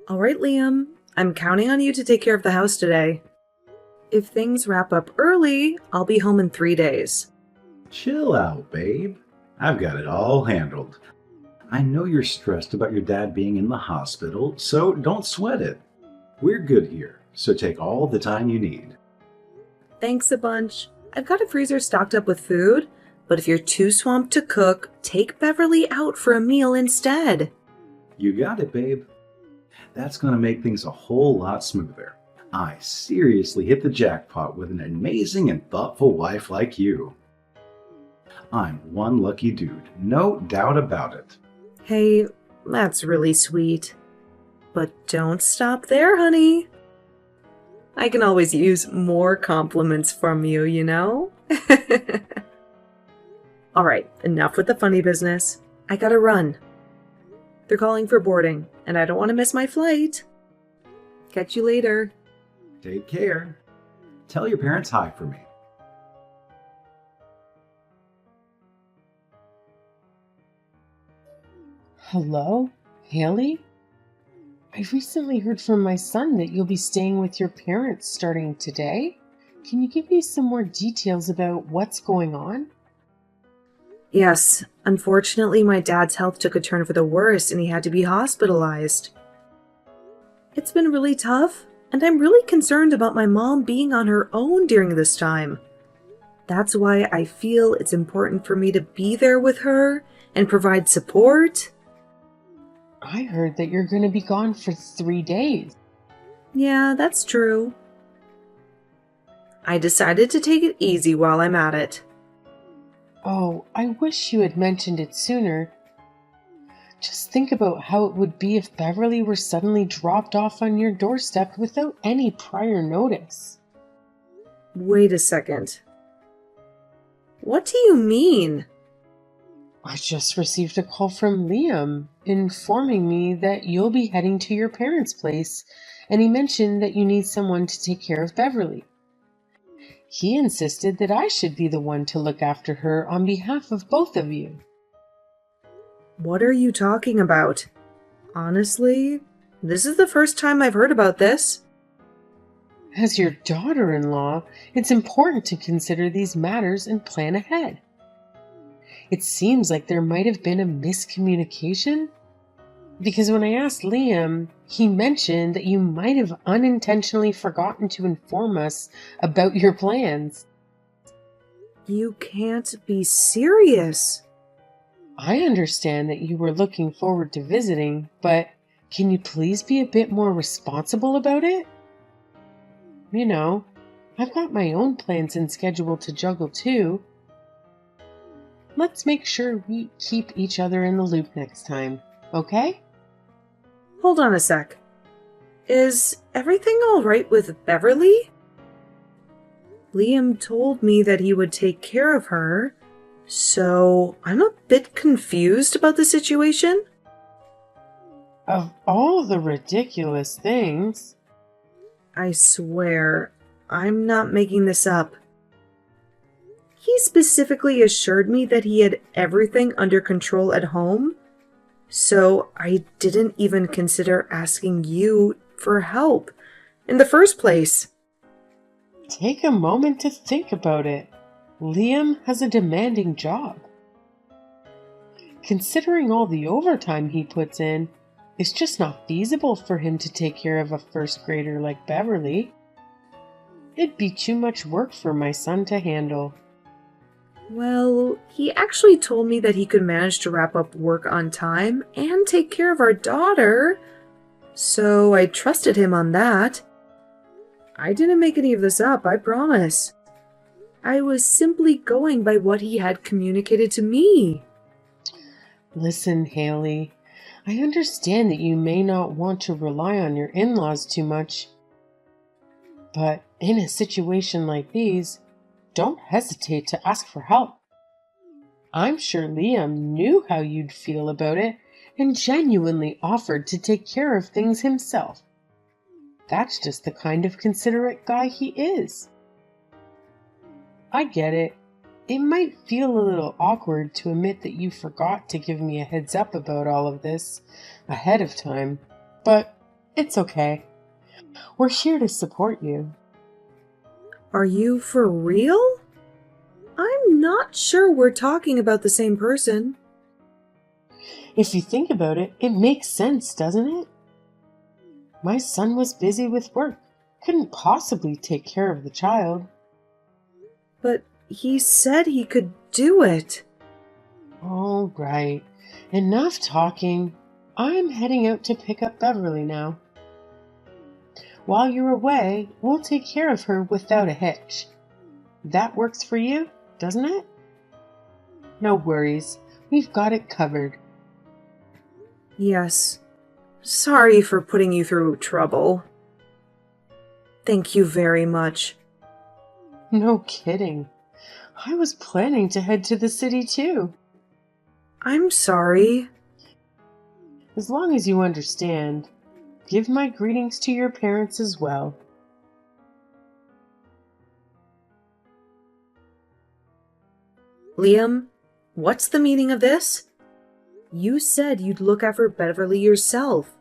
All right, Liam, I'm counting on you to take care of the house today. If things wrap up early, I'll be home in 3 days. Chill out, babe. I've got it all handled. I know you're stressed about your dad being in the hospital, so don't sweat it. We're good here, so take all the time you need. Thanks a bunch. I've got a freezer stocked up with food, but if you're too swamped to cook, take Beverly out for a meal instead. You got it, babe. That's going to make things a whole lot smoother. I seriously hit the jackpot with an amazing and thoughtful wife like you. I'm one lucky dude, no doubt about it. Hey, that's really sweet. But don't stop there, honey. I can always use more compliments from you, you know? All right, enough with the funny business. I gotta run. They're calling for boarding, and I don't want to miss my flight. Catch you later. Take care. Tell your parents hi for me. Hello, Haley? I recently heard from my son that you'll be staying with your parents starting today. Can you give me some more details about what's going on? Yes, unfortunately, my dad's health took a turn for the worse and he had to be hospitalized. It's been really tough, and I'm really concerned about my mom being on her own during this time. That's why I feel it's important for me to be there with her and provide support. I heard that you're going to be gone for 3 days. Yeah, that's true. I decided to take it easy while I'm at it. Oh, I wish you had mentioned it sooner. Just think about how it would be if Beverly were suddenly dropped off on your doorstep without any prior notice. Wait a second. What do you mean? I just received a call from Liam informing me that you'll be heading to your parents' place, and he mentioned that you need someone to take care of Beverly. He insisted that I should be the one to look after her on behalf of both of you. What are you talking about? Honestly, this is the first time I've heard about this. As your daughter-in-law, it's important to consider these matters and plan ahead. It seems like there might have been a miscommunication, because when I asked Liam, he mentioned that you might have unintentionally forgotten to inform us about your plans. You can't be serious. I understand that you were looking forward to visiting, but can you please be a bit more responsible about it? You know, I've got my own plans and schedule to juggle too. Let's make sure we keep each other in the loop next time, okay? Hold on a sec. Is everything all right with Beverly? Liam told me that he would take care of her, so I'm a bit confused about the situation. Of all the ridiculous things... I swear, I'm not making this up. He specifically assured me that he had everything under control at home, so I didn't even consider asking you for help in the first place. Take a moment to think about it. Liam has a demanding job. Considering all the overtime he puts in, it's just not feasible for him to take care of a first grader like Beverly. It'd be too much work for my son to handle. Well, he actually told me that he could manage to wrap up work on time and take care of our daughter, so I trusted him on that. I didn't make any of this up, I promise. I was simply going by what he had communicated to me. Listen, Haley, I understand that you may not want to rely on your in-laws too much, but in a situation like these, don't hesitate to ask for help. I'm sure Liam knew how you'd feel about it and genuinely offered to take care of things himself. That's just the kind of considerate guy he is. I get it. It might feel a little awkward to admit that you forgot to give me a heads up about all of this ahead of time, but It's okay. We're here to support you. Are you for real? I'm not sure we're talking about the same person. If you think about it, it makes sense, doesn't it? My son was busy with work. Couldn't possibly take care of the child. But he said he could do it. All right. Enough talking. I'm heading out to pick up Beverly now. While you're away, we'll take care of her without a hitch. That works for you, doesn't it? No worries. We've got it covered. Yes. Sorry for putting you through trouble. Thank you very much. No kidding. I was planning to head to the city too. I'm sorry. As long as you understand, give my greetings to your parents as well. Liam, what's the meaning of this? You said you'd look after Beverly yourself.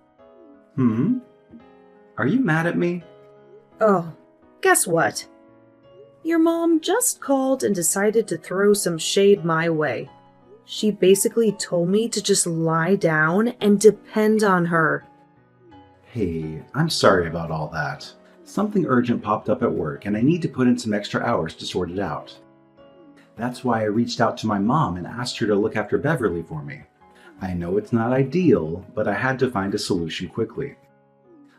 Are you mad at me? Oh, guess what? Your mom just called and decided to throw some shade my way. She basically told me to just lie down and depend on her. Hey, I'm sorry about all that. Something urgent popped up at work and I need to put in some extra hours to sort it out. That's why I reached out to my mom and asked her to look after Beverly for me. I know it's not ideal, but I had to find a solution quickly.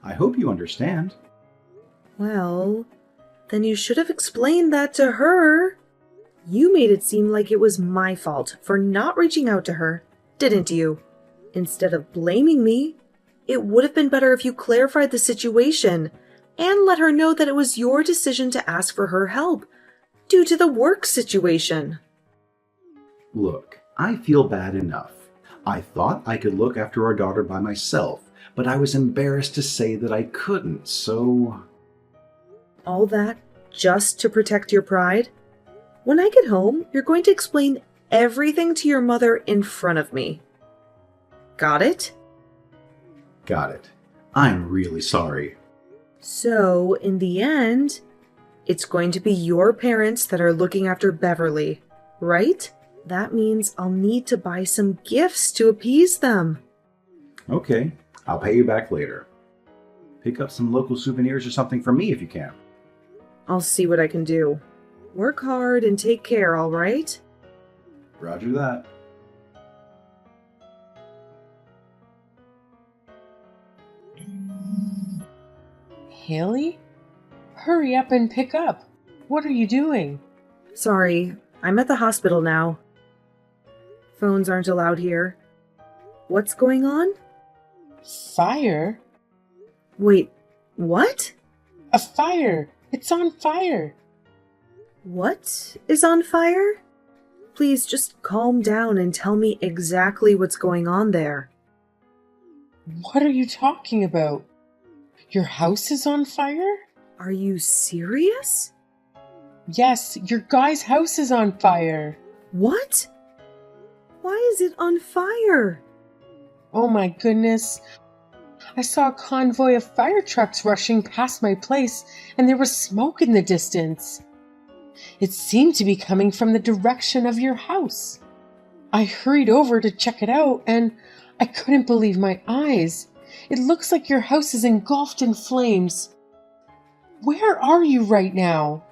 I hope you understand. Well, then you should have explained that to her. You made it seem like it was my fault for not reaching out to her, didn't you? Instead of blaming me, it would have been better if you clarified the situation and let her know that it was your decision to ask for her help due to the work situation. Look, I feel bad enough. I thought I could look after our daughter by myself, but I was embarrassed to say that I couldn't, so... All that just to protect your pride? When I get home, you're going to explain everything to your mother in front of me. Got it? Got it. I'm really sorry. So, in the end, it's going to be your parents that are looking after Beverly, right? That means I'll need to buy some gifts to appease them. Okay, I'll pay you back later. Pick up some local souvenirs or something for me if you can. I'll see what I can do. Work hard and take care, all right? Roger that. Haley? Hurry up and pick up. What are you doing? Sorry, I'm at the hospital now. Phones aren't allowed here. What's going on? Fire? Wait, what? A fire! It's on fire! What is on fire? Please just calm down and tell me exactly what's going on there. What are you talking about? Your house is on fire? Are you serious? Yes, your guy's house is on fire. What? Why is it on fire? Oh my goodness. I saw a convoy of fire trucks rushing past my place, and there was smoke in the distance. It seemed to be coming from the direction of your house. I hurried over to check it out, and I couldn't believe my eyes. It looks like your house is engulfed in flames. Where are you right now?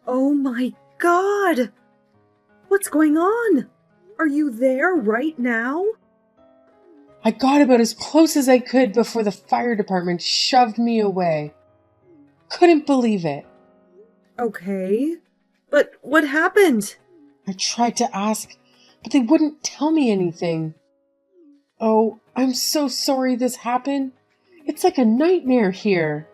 Oh my God! What's going on? Are you there right now? I got about as close as I could before the fire department shoved me away. Couldn't believe it. Okay, but what happened? I tried to ask, but they wouldn't tell me anything. Oh, I'm so sorry this happened. It's like a nightmare here.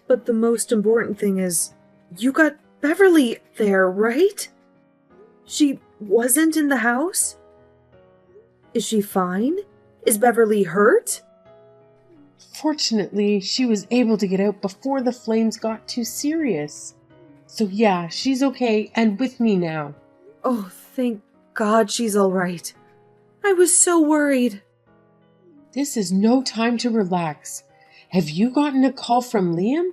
But the most important thing is, you got Beverly there, right? She wasn't in the house? Is she fine? Is Beverly hurt? Fortunately, she was able to get out before the flames got too serious. So yeah, she's okay and with me now. Oh, thank God she's all right. I was so worried. This is no time to relax. Have you gotten a call from Liam?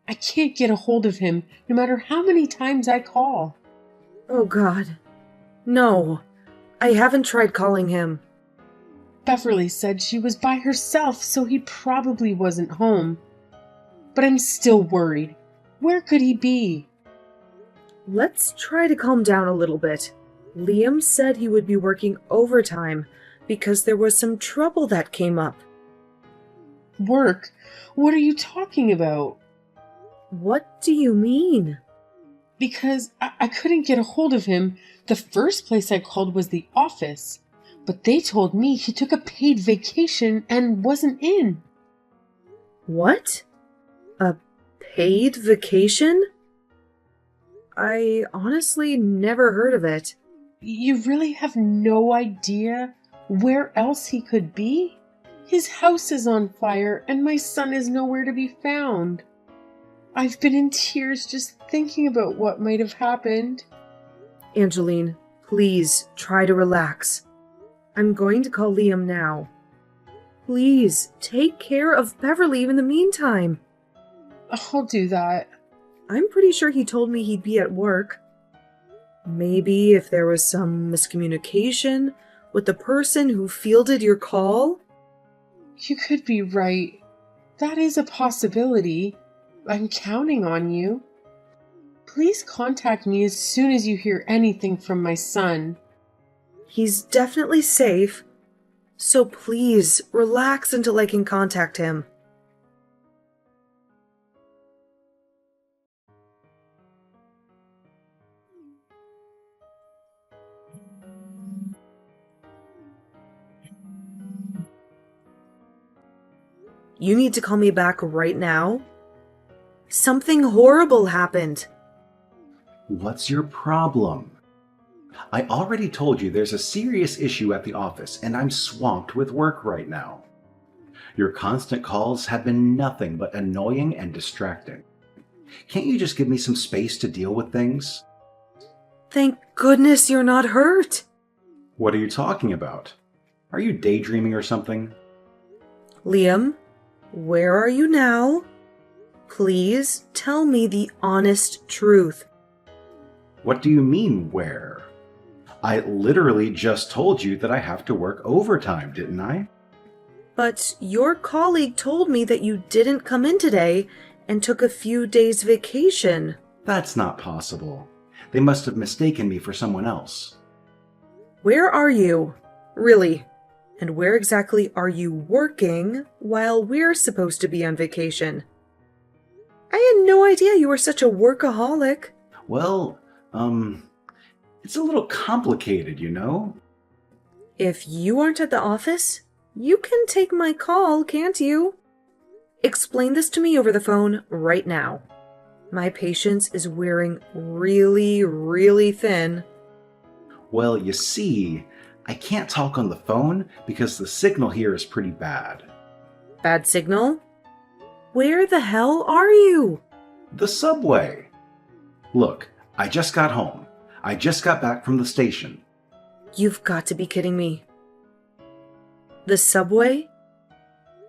I can't get a hold of him no matter how many times I call. Oh God. No, I haven't tried calling him. Beverly said she was by herself, so he probably wasn't home. But I'm still worried. Where could he be? Let's try to calm down a little bit. Liam said he would be working overtime because there was some trouble that came up. Work? What are you talking about? What do you mean? Because I couldn't get a hold of him. The first place I called was the office, but they told me he took a paid vacation and wasn't in. What? A paid vacation? I honestly never heard of it. You really have no idea where else he could be? His house is on fire and my son is nowhere to be found. I've been in tears just thinking about what might have happened. Angeline, please try to relax. I'm going to call Liam now. Please take care of Beverly in the meantime. I'll do that. I'm pretty sure he told me he'd be at work. Maybe if there was some miscommunication with the person who fielded your call? You could be right. That is a possibility. I'm counting on you. Please contact me as soon as you hear anything from my son. He's definitely safe, so please relax until I can contact him. You need to call me back right now? Something horrible happened. What's your problem? I already told you there's a serious issue at the office, and I'm swamped with work right now. Your constant calls have been nothing but annoying and distracting. Can't you just give me some space to deal with things? Thank goodness you're not hurt. What are you talking about? Are you daydreaming or something? Liam, where are you now? Please tell me the honest truth. What do you mean, where? I literally just told you that I have to work overtime, didn't I? But your colleague told me that you didn't come in today and took a few days vacation. That's not possible. They must have mistaken me for someone else. Where are you? Really? And where exactly are you working while we're supposed to be on vacation? I had no idea you were such a workaholic. Well, it's a little complicated, you know? If you aren't at the office, you can take my call, can't you? Explain this to me over the phone right now. My patience is wearing really, really thin. Well, you see, I can't talk on the phone because the signal here is pretty bad. Bad signal? Where the hell are you? The subway. Look, I just got home. I just got back from the station. You've got to be kidding me. The subway?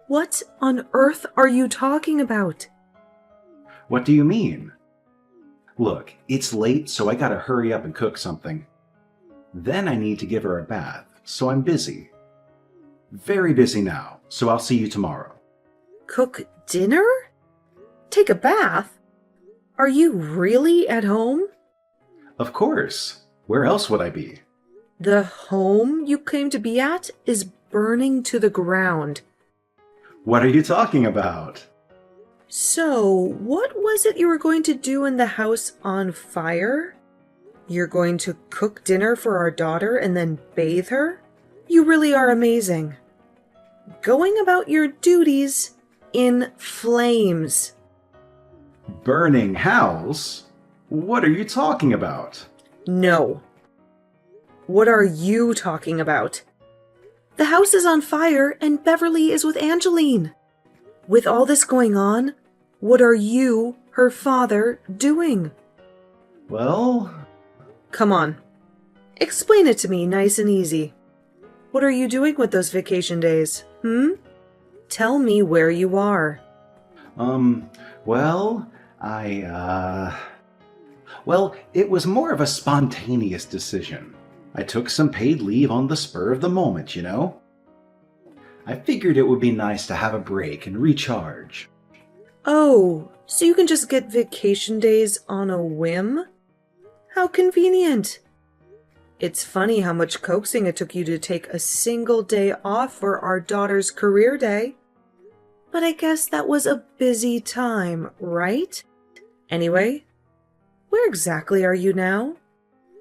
What on earth are you talking about? What do you mean? Look, it's late, so I gotta hurry up and cook something. Then I need to give her a bath, so I'm busy. Very busy now, so I'll see you tomorrow. Cook dinner? Take a bath? Are you really at home? Of course. Where else would I be? The home you claim to be at is burning to the ground. What are you talking about? So, what was it you were going to do in the house on fire? You're going to cook dinner for our daughter and then bathe her? You really are amazing. Going about your duties in flames. Burning house? What are you talking about? No. What are you talking about? The house is on fire and Beverly is with Angeline. With all this going on, what are you, her father, doing? Well... Come on. Explain it to me nice and easy. What are you doing with those vacation days? Hmm? Tell me where you are. Well, Well, it was more of a spontaneous decision. I took some paid leave on the spur of the moment, you know? I figured it would be nice to have a break and recharge. Oh, so you can just get vacation days on a whim? How convenient. It's funny how much coaxing it took you to take a single day off for our daughter's career day. But I guess that was a busy time, right? Anyway, where exactly are you now?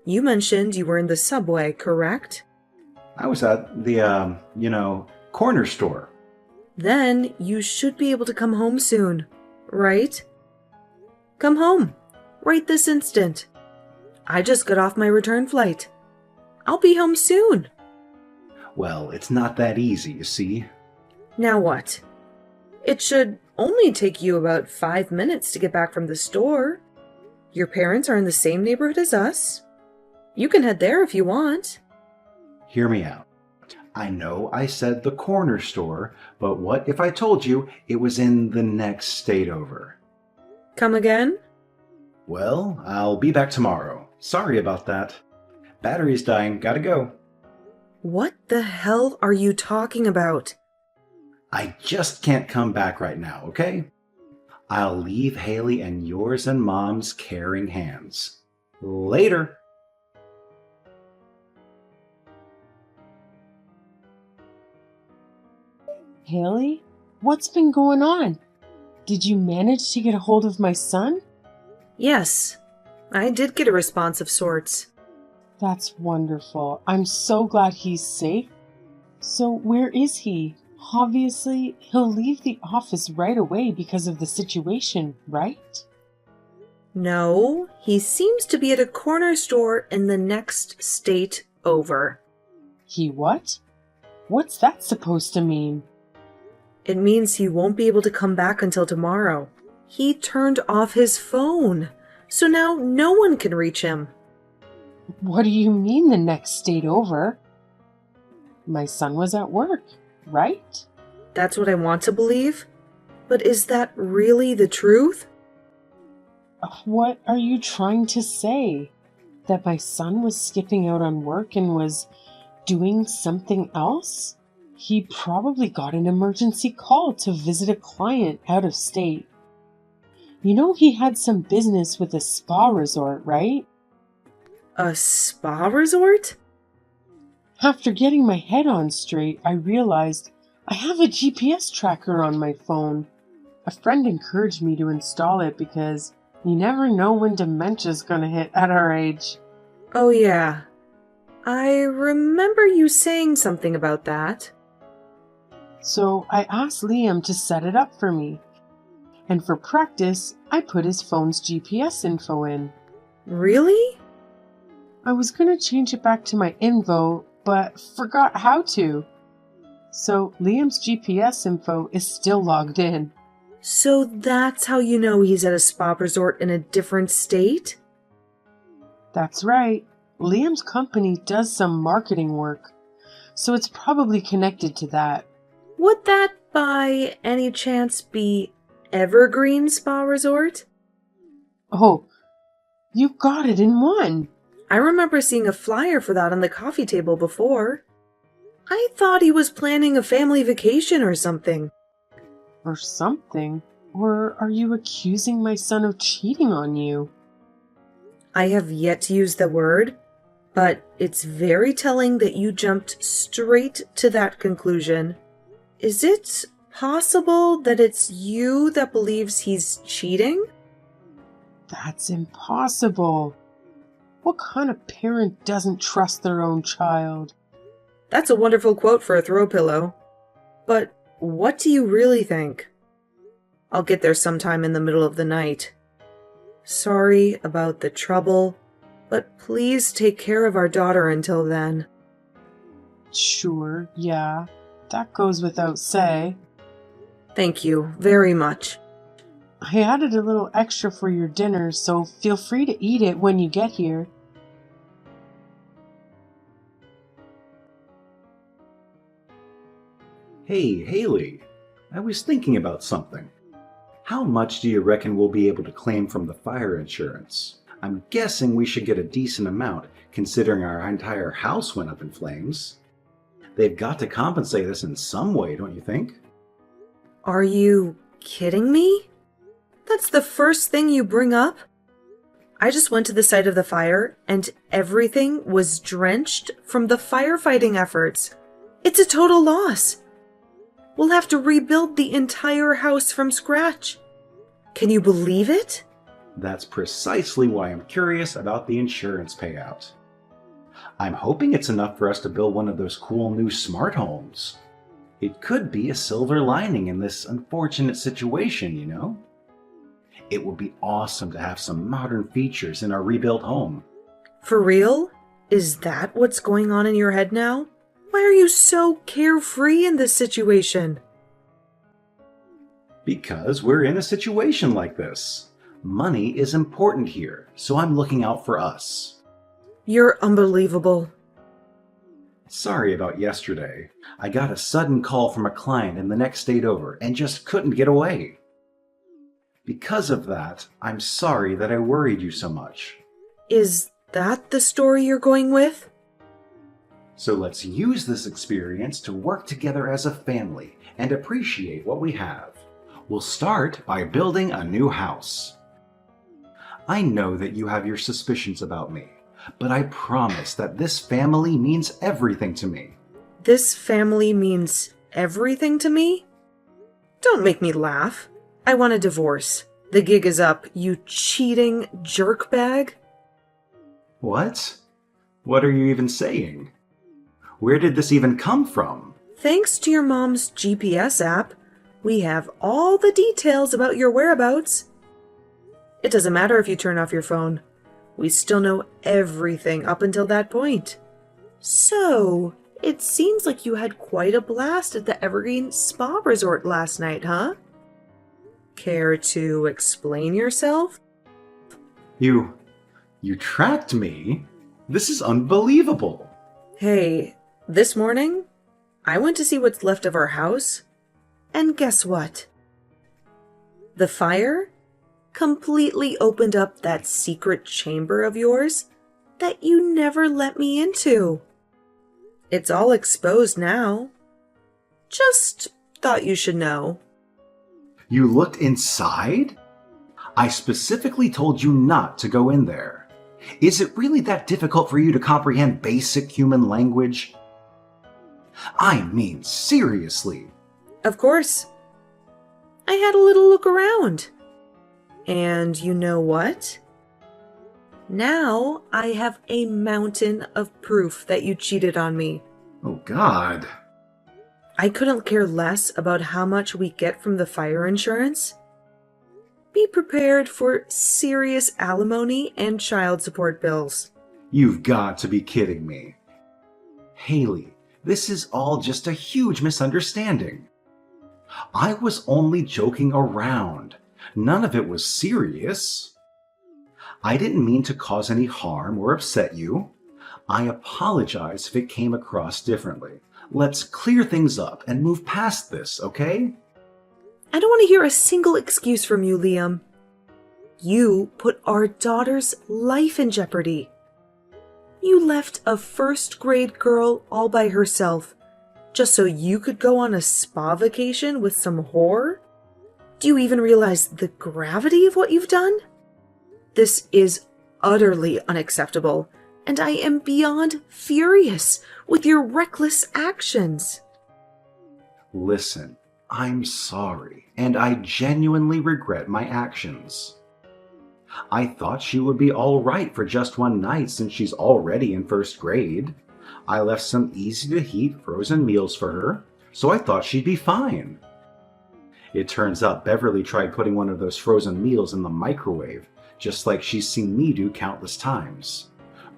You mentioned you were in the subway, correct? I was at the, corner store. Then you should be able to come home soon, right? Come home, right this instant. I just got off my return flight. I'll be home soon. Well, it's not that easy, you see. Now what? It should only take you about 5 minutes to get back from the store. Your parents are in the same neighborhood as us. You can head there if you want. Hear me out. I know I said the corner store, but what if I told you it was in the next state over? Come again? Well, I'll be back tomorrow. Sorry about that. Battery's dying, gotta go. What the hell are you talking about? I just can't come back right now, okay? I'll leave Haley and yours and Mom's caring hands. Later. Haley, what's been going on? Did you manage to get a hold of my son? Yes, I did get a response of sorts. That's wonderful. I'm so glad he's safe. So where is he? Obviously, he'll leave the office right away because of the situation, right? No, he seems to be at a corner store in the next state over. He what? What's that supposed to mean? It means he won't be able to come back until tomorrow. He turned off his phone, so now no one can reach him. What do you mean the next state over? My son was at work, right? That's what I want to believe. But is that really the truth? What are you trying to say? That my son was skipping out on work and was doing something else? He probably got an emergency call to visit a client out of state. You know he had some business with a spa resort, right? A spa resort? After getting my head on straight, I realized I have a GPS tracker on my phone. A friend encouraged me to install it because you never know when dementia's gonna hit at our age. Oh yeah. I remember you saying something about that. So I asked Liam to set it up for me. And for practice, I put his phone's GPS info in. Really? I was gonna change it back to my info, but forgot how to. So Liam's GPS info is still logged in. So that's how you know he's at a spa resort in a different state? That's right. Liam's company does some marketing work, so it's probably connected to that. Would that by any chance be Evergreen Spa Resort? Oh, you got it in one. I remember seeing a flyer for that on the coffee table before. I thought he was planning a family vacation or something. Or something. Or are you accusing my son of cheating on you? I have yet to use the word, but it's very telling that you jumped straight to that conclusion. Is it possible that it's you that believes he's cheating? That's impossible. What kind of parent doesn't trust their own child? That's a wonderful quote for a throw pillow. But what do you really think? I'll get there sometime in the middle of the night. Sorry about the trouble, but please take care of our daughter until then. Sure, yeah. That goes without say. Thank you very much. I added a little extra for your dinner, so feel free to eat it when you get here. Hey, Haley, I was thinking about something. How much do you reckon we'll be able to claim from the fire insurance? I'm guessing we should get a decent amount, considering our entire house went up in flames. They've got to compensate us in some way, don't you think? Are you kidding me? That's the first thing you bring up? I just went to the site of the fire, and everything was drenched from the firefighting efforts. It's a total loss. We'll have to rebuild the entire house from scratch. Can you believe it? That's precisely why I'm curious about the insurance payout. I'm hoping it's enough for us to build one of those cool new smart homes. It could be a silver lining in this unfortunate situation, you know? It would be awesome to have some modern features in our rebuilt home. For real? Is that what's going on in your head now? Why are you so carefree in this situation? Because we're in a situation like this. Money is important here, so I'm looking out for us. You're unbelievable. Sorry about yesterday. I got a sudden call from a client in the next state over and just couldn't get away. Because of that, I'm sorry that I worried you so much. Is that the story you're going with? So let's use this experience to work together as a family and appreciate what we have. We'll start by building a new house. I know that you have your suspicions about me, but I promise that this family means everything to me. This family means everything to me? Don't make me laugh. I want a divorce. The gig is up, you cheating jerkbag. What? What are you even saying? Where did this even come from? Thanks to your mom's GPS app, we have all the details about your whereabouts. It doesn't matter if you turn off your phone. We still know everything up until that point. So, it seems like you had quite a blast at the Evergreen Spa Resort last night, huh? Care to explain yourself? You tracked me? This is unbelievable. Hey, this morning, I went to see what's left of our house, and guess what? The fire completely opened up that secret chamber of yours that you never let me into. It's all exposed now. Just thought you should know. You looked inside? I specifically told you not to go in there. Is it really that difficult for you to comprehend basic human language? I mean, seriously. Of course. I had a little look around. And you know what? Now I have a mountain of proof that you cheated on me. Oh, God. I couldn't care less about how much we get from the fire insurance. Be prepared for serious alimony and child support bills. You've got to be kidding me. Haley, this is all just a huge misunderstanding. I was only joking around. None of it was serious. I didn't mean to cause any harm or upset you. I apologize if it came across differently. Let's clear things up and move past this, okay? I don't want to hear a single excuse from you, Liam. You put our daughter's life in jeopardy. You left a first-grade girl all by herself just so you could go on a spa vacation with some whore? Do you even realize the gravity of what you've done? This is utterly unacceptable, and I am beyond furious with your reckless actions. Listen, I'm sorry, and I genuinely regret my actions. I thought she would be all right for just one night since she's already in first grade. I left some easy-to-heat frozen meals for her, so I thought she'd be fine. It turns out Beverly tried putting one of those frozen meals in the microwave, just like she's seen me do countless times.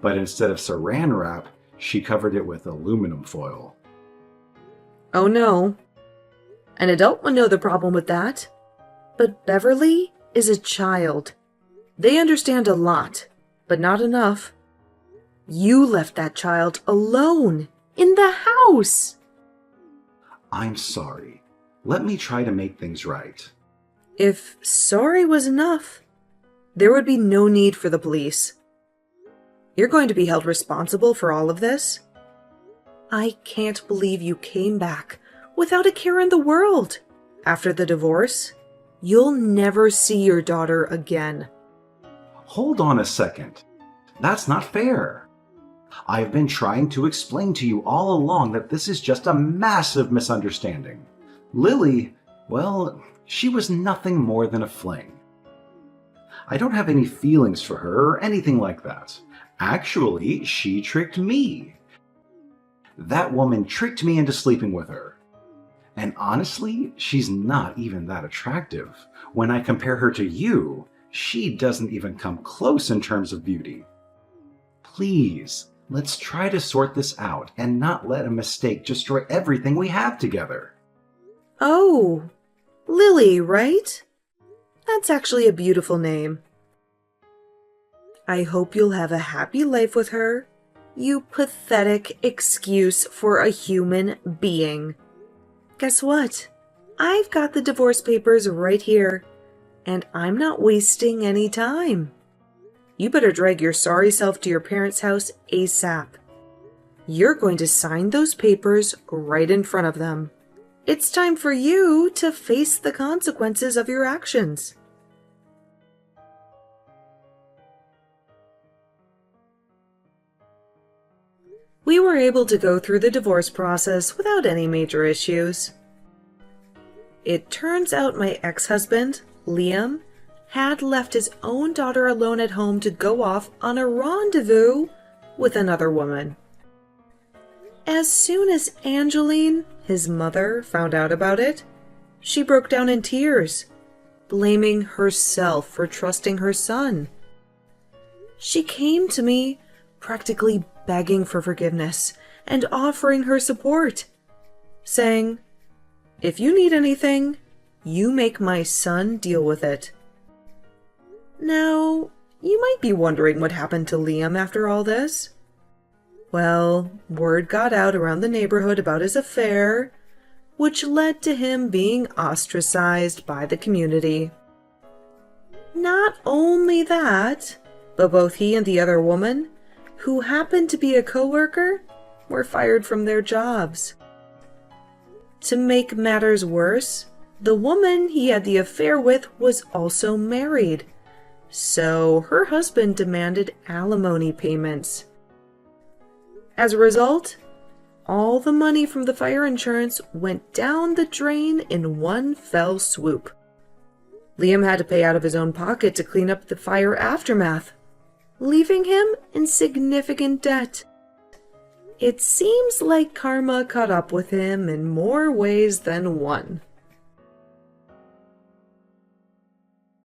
But instead of saran wrap, she covered it with aluminum foil. Oh no. An adult would know the problem with that. But Beverly is a child. They understand a lot, but not enough. You left that child alone in the house. I'm sorry. Let me try to make things right. If sorry was enough, there would be no need for the police. You're going to be held responsible for all of this. I can't believe you came back without a care in the world. After the divorce, you'll never see your daughter again. Hold on a second. That's not fair. I've been trying to explain to you all along that this is just a massive misunderstanding. Lily, well, she was nothing more than a fling. I don't have any feelings for her or anything like that. Actually, she tricked me. That woman tricked me into sleeping with her. And honestly, she's not even that attractive. When I compare her to you, she doesn't even come close in terms of beauty. Please, let's try to sort this out and not let a mistake destroy everything we have together. Oh, Lily, right? That's actually a beautiful name. I hope you'll have a happy life with her. You pathetic excuse for a human being. Guess what? I've got the divorce papers right here, and I'm not wasting any time. You better drag your sorry self to your parents' house ASAP. You're going to sign those papers right in front of them. It's time for you to face the consequences of your actions. We were able to go through the divorce process without any major issues. It turns out my ex-husband, Liam, had left his own daughter alone at home to go off on a rendezvous with another woman. As soon as Angeline, his mother, found out about it, she broke down in tears, blaming herself for trusting her son. She came to me, practically begging for forgiveness and offering her support, saying, "If you need anything, you make my son deal with it." Now, you might be wondering what happened to Liam after all this. Well, word got out around the neighborhood about his affair, which led to him being ostracized by the community. Not only that, but both he and the other woman, who happened to be a coworker, were fired from their jobs. To make matters worse, the woman he had the affair with was also married, so her husband demanded alimony payments. As a result, all the money from the fire insurance went down the drain in one fell swoop. Liam had to pay out of his own pocket to clean up the fire aftermath, leaving him in significant debt. It seems like karma caught up with him in more ways than one.